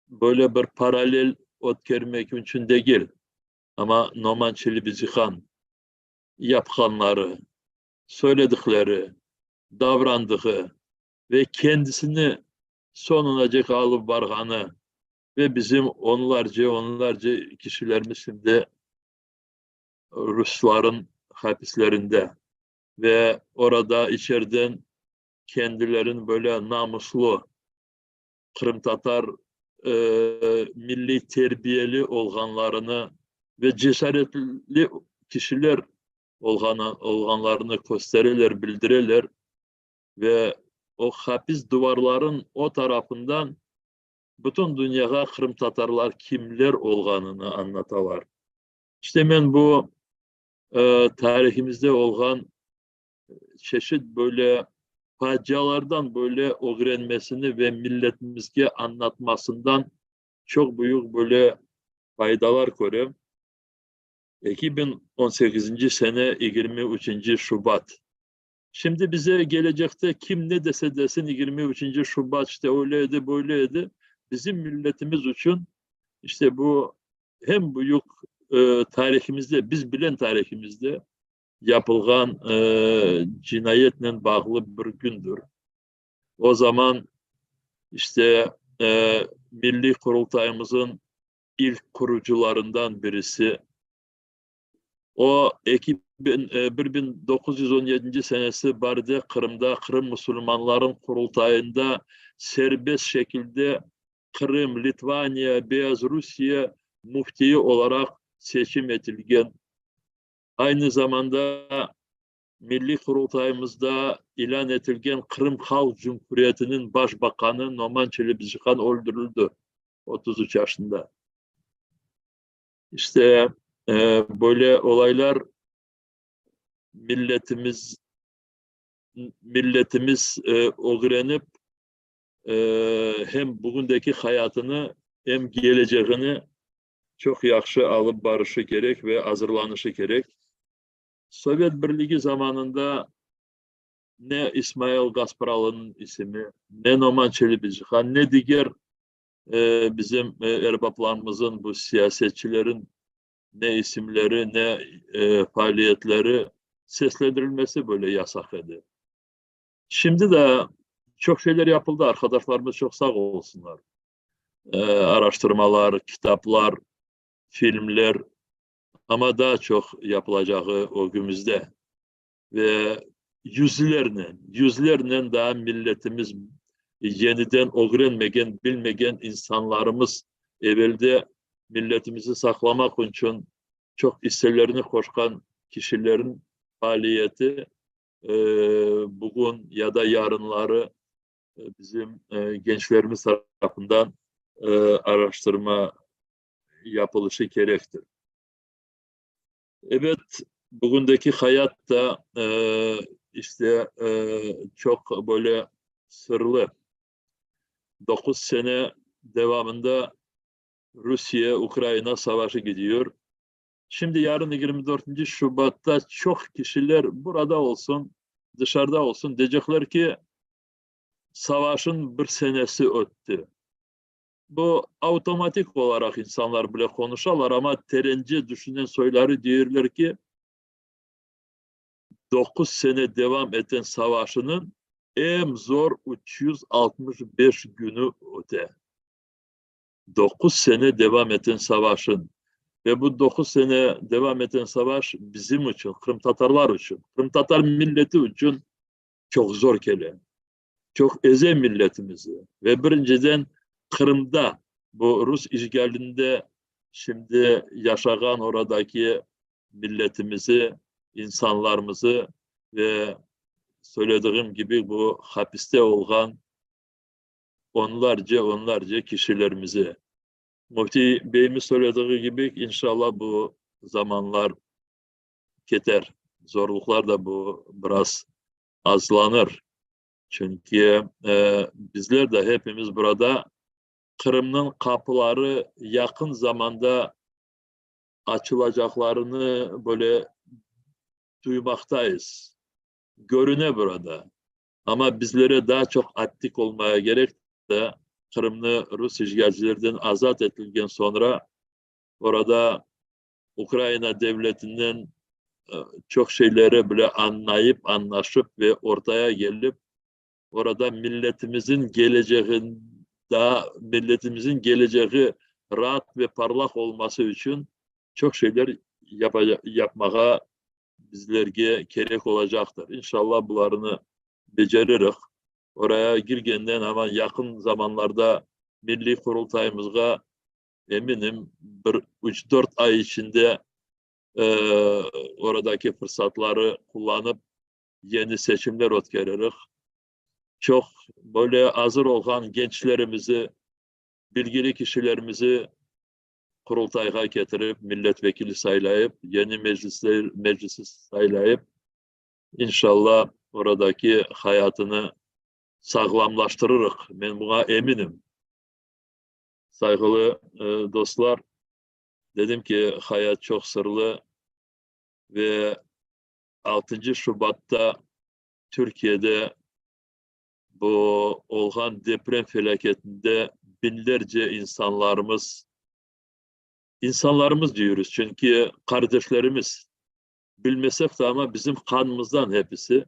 böyle bir paralel ötkermek mümkün değil. Ama Noman Çelebi yapkanları, söyledikleri, davrandığı ve kendisini sonunacak alıp varganı ve bizim onlarca kişilerimiz şimdi Rusların hapislerinde ve orada içeriden kendilerinin böyle namuslu Kırım Tatar milli terbiyeli olganlarını ve cesaretli kişiler olganlarını gösterirler, bildirirler ve o hapis duvarların o tarafından bütün dünyaya Kırım Tatarlar kimler olganını anlatalar. İşte ben bu tarihimizde olan çeşit böyle facialardan böyle öğrenmesini ve milletimize anlatmasından çok büyük böyle faydalar görüyorum. 2018. sene 23. Şubat Şimdi bize gelecekte kim ne dese desin 23. Şubat işte öyleydi böyleydi. Bizim milletimiz için işte bu hem büyük tarihimizde, biz bilen tarihimizde yapılgan cinayetle bağlı bir gündür. O zaman işte Milli Kurultayımızın ilk kurucularından birisi, o 1917 senesi Barde Kırım'da Kırım Müslümanların kurultayında serbest şekilde Kırım, Litvanya, Beyaz Rusya muftiyi olarak seçim edilgen. Aynı zamanda Milli Kurultayımızda ilan edilgen Kırım Halk Cumhuriyeti'nin başbakanı Noman Çelebiçkan öldürüldü 33 yaşında. İşte böyle olaylar milletimiz öğrenip hem bugündeki hayatını hem geleceğini çok yaxşı alıp barışı gerek ve hazırlanışı gerek. Sovyet Birliği zamanında ne İsmail Gasparalı'nın ismi, ne Noman Çelebiçkan, ne diğer bizim erbaplarımızın, bu siyasetçilerin ne isimleri, ne faaliyetleri seslendirilmesi böyle yasak idi. Şimdi de çok şeyler yapıldı. Arkadaşlarımız çok sağ olsunlar. Araştırmalar, kitaplar, filmler, ama daha çok yapılacağı o günümüzde. Ve yüzlerle daha milletimiz yeniden öğrenmegen, bilmegen insanlarımız evvelde milletimizi saklamak için çok hislerlerini koşkan kişilerin faaliyeti bugün ya da yarınları bizim gençlerimiz tarafından araştırma yapılışı gerektir. Evet, bugündeki hayat da işte çok böyle sırlı. 9 sene devamında Rusya-Ukrayna savaşı gidiyor. Şimdi yarın 24. Şubat'ta çok kişiler burada olsun, dışarıda olsun diyecekler ki savaşın bir senesi öttü. Bu otomatik olarak insanlar bile konuşarlar ama terenci düşünen soyları diyorlar ki 9 sene devam eden savaşının en zor 365 günü öte. 9 sene devam eden savaşın ve bu 9 sene devam eden savaş bizim için, Kırım Tatarlar için, Kırım Tatar milleti için çok zor gelen. Çok eze milletimizi ve birinciden Kırım'da bu Rus işgalinde şimdi yaşayan oradaki milletimizi, insanlarımızı ve söylediğim gibi bu hapiste olan onlarca kişilerimizi. Mufti Bey'imiz söylediği gibi inşallah bu zamanlar yeter. Zorluklar da bu biraz azlanır. Çünkü bizler de hepimiz burada Kırım'ın kapıları yakın zamanda açılacaklarını böyle duymaktayız. Görüne burada. Ama bizlere daha çok aktif olmaya gerek de Kırım'ı Rus işgalcilerden azat edilgen sonra orada Ukrayna devletinden çok şeyleri bile anlayıp, anlaşıp ve ortaya gelip orada milletimizin geleceği rahat ve parlak olması için çok şeyler yapmaya bizlerge gerek olacaktır. İnşallah bunlarını beceririk. Oraya girgenden hemen yakın zamanlarda Milli Kurultayımızga eminim 3-4 ay içinde oradaki fırsatları kullanıp yeni seçimler ötkeririk. Çok böyle hazır olan gençlerimizi, bilgili kişilerimizi kurultayga getirip, milletvekili saylayıp, yeni meclisi saylayıp, inşallah oradaki hayatını sağlamlaştırırız. Ben buna eminim. Saygılı dostlar, dedim ki hayat çok sırlı ve 6. Şubat'ta Türkiye'de bu olğan deprem felaketinde binlerce insanlarımız diyoruz çünkü kardeşlerimiz, bilmesek de ama bizim kanımızdan hepsi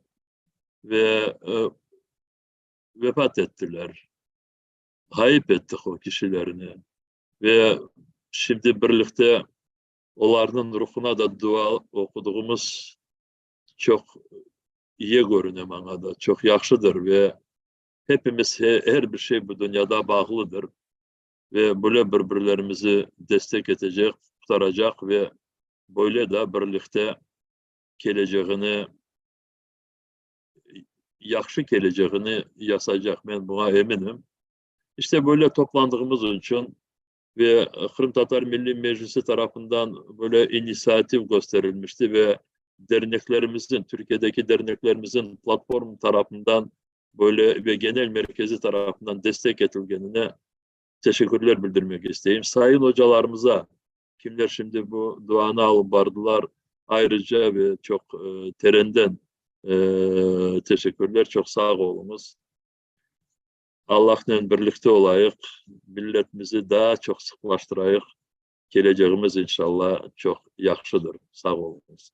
ve vefat ettiler. Kayıp ettik o kişilerini ve şimdi birlikte onların ruhuna da dua okuduğumuz çok iyi görünüyor bana da, çok yaxşıdır ve hepimiz her bir şey bu dünyada bağlıdır ve böyle birbirlerimizi destek edecek, kurtaracak ve böyle de birlikte geleceğini, yaxşı geleceğini yasayacak. Ben buna eminim. İşte böyle toplandığımız için ve Kırım Tatar Milli Meclisi tarafından böyle inisiyatif gösterilmişti ve derneklerimizin, Türkiye'deki derneklerimizin platform tarafından böyle ve genel merkezi tarafından destek edilgenine teşekkürler bildirmek isteyeyim. Sayın hocalarımıza, kimler şimdi bu duanı alıp vardılar, ayrıca ve çok terenden teşekkürler. Çok sağ olunuz. Allah'la birlikte olayık, milletimizi daha çok sıklaştırayık. Geleceğimiz inşallah çok yaxşıdır. Sağ olunuz.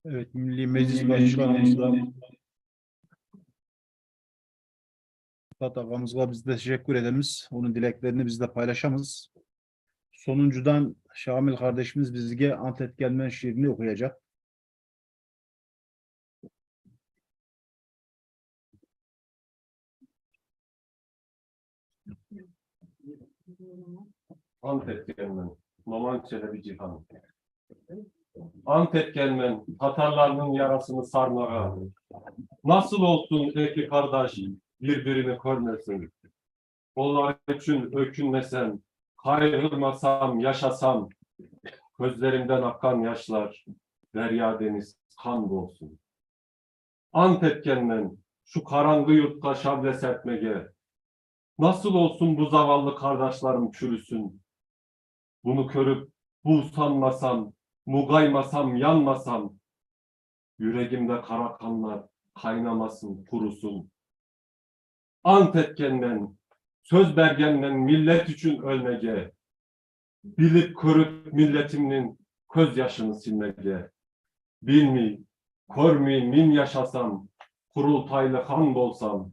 Evet, Milli Meclis Başkanımızla Rıfat ağamızla biz de teşekkür ederiz. Onun dileklerini bizle paylaşamız. Sonuncudan Şamil kardeşimiz bizge Antep Gelmen şiirini okuyacak. Antep gelmen, Maman Çelebi Cihan. Antep gelmen, Tatarlarının yarasını sarmağa. Nasıl olsun peki kardeş, birbirini görmesin. Onlar için ökünmesem, kayrılmasam, yaşasam, gözlerimden akan yaşlar, derya deniz kan olsun. Antep gelmen, şu karanlığı yurtta şable serpmege. Nasıl olsun bu zavallı kardeşlerim çürüsün. Bunu körüp bu sanmasam, mugaymasam, yanmasam, yüreğimde kara kanlar kaynamasın, kurusun. Ant etkenden, söz bergenden millet için ölmege, bilip körüp milletimin göz yaşını silmege, bilmi, körmi, min yaşasam, kurultaylı han olsam,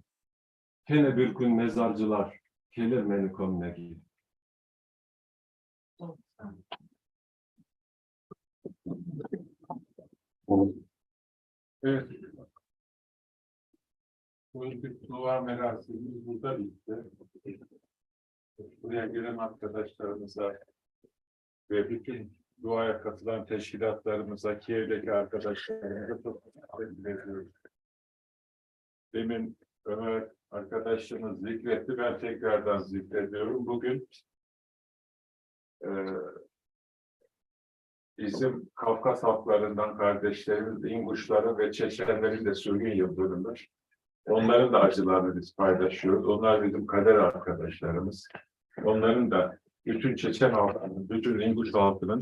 gene bir gün mezarcılar gelir beni gömmege. Evet. Bugünkü dua merasimimiz burada bitti. Buraya gelen arkadaşlarımıza ve bütün duaya katılan teşkilatlarımıza, Kiev'deki arkadaşlarımıza çok teşekkür ediyoruz. Demin Ömer arkadaşımız zikretti, ben tekrardan zikrediyorum. Bugün bizim Kafkas halklarından kardeşlerimiz, İnguşların ve Çeçenlerin de sürgün yıldönümüdür. Onların da acılarını biz paylaşıyoruz. Onlar bizim kader arkadaşlarımız. Onların da bütün Çeçen halkının, bütün İnguş halkının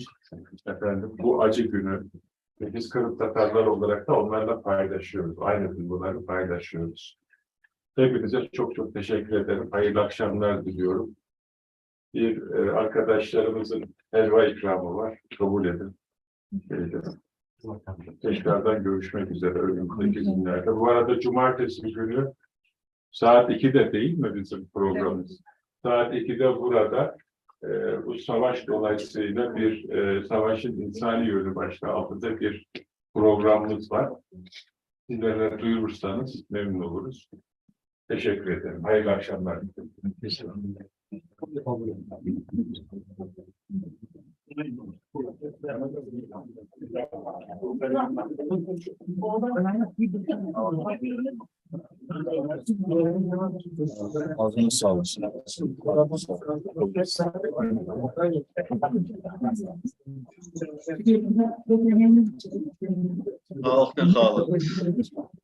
bu acı günü ve biz Kırım Tatarlar olarak da onlarla paylaşıyoruz. Aynı duyguları paylaşıyoruz. Hepinize çok çok teşekkür ederim. Hayırlı akşamlar diliyorum. Bir arkadaşlarımızın helva ikramı var. Kabul edin. Tekrardan görüşmek üzere önümüzdeki günlerde. Bu arada cumartesi günü saat 2'de değil mi bizim programımız? Saat 2'de burada bu savaş dolayısıyla bir savaşın insani yönü başlığı altında bir programımız var. Sizlere duyurursanız memnun oluruz. Teşekkür ederim. Hayırlı akşamlar. Ağzınız sağ olsun. Sağlıkla kalın.